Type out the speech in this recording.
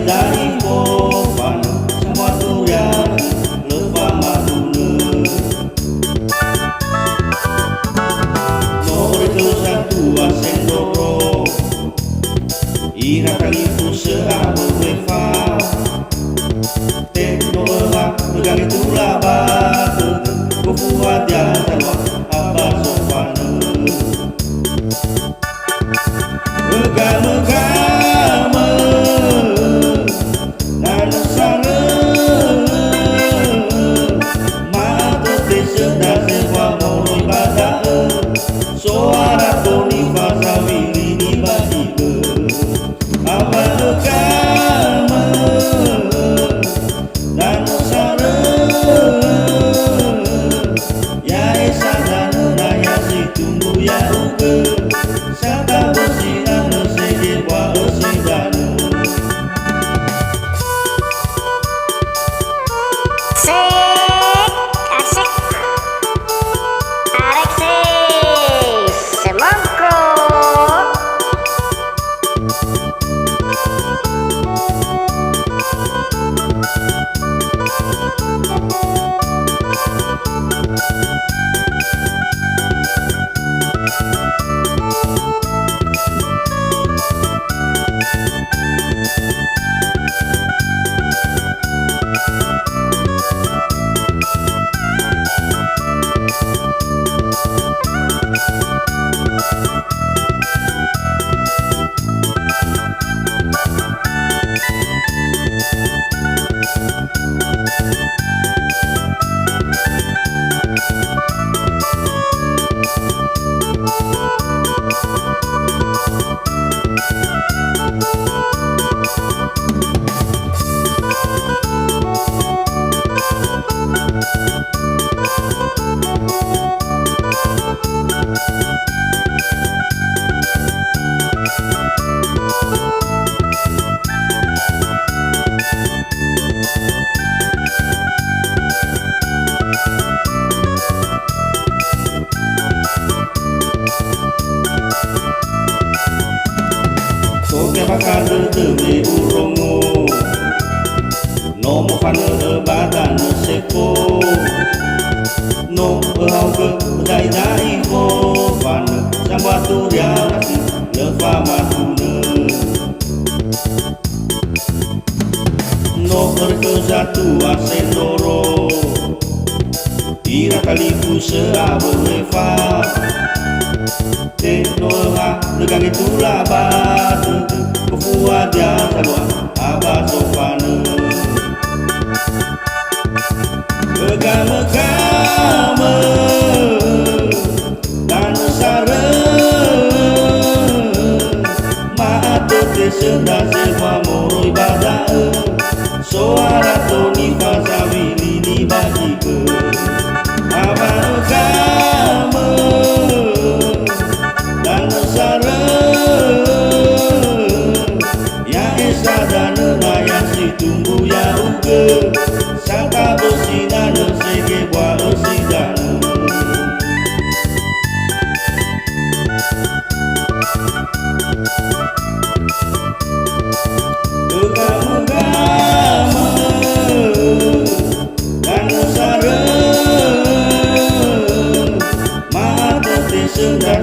dai popan semua turian lepa matune Norito satu asendoro Ira kalifu seabu wefa Teknola pegang itulah batu Kufuat ya talwa apa sopane Megam-megam dan sana Mata tersedak sewa moro ibadah Suara toni fasa wili di bajibe Apa megam dan sana Ya esa dan naya si tunggu ya uke Sata bersinar sege wa osidanu Asik Alexis Semongko Soke bakal tebe urongo Nomo fane badan seko No behau ke dai ko fane Sambua turia nasi lefa matune No berke satu asendoro Ira kalifu seabu lefa Teknola legang itulah batu Kufuat ya talwa apa sopane Megam-megam dan sare Mata tersedak semua moro ibadah Suara toni fasa wili di bajibe Apa megam dan sare Ya esa dan naya si tunggu ya uke Sangka bersinar sege wa osidanu Megam-megam dan sare Mata tersedak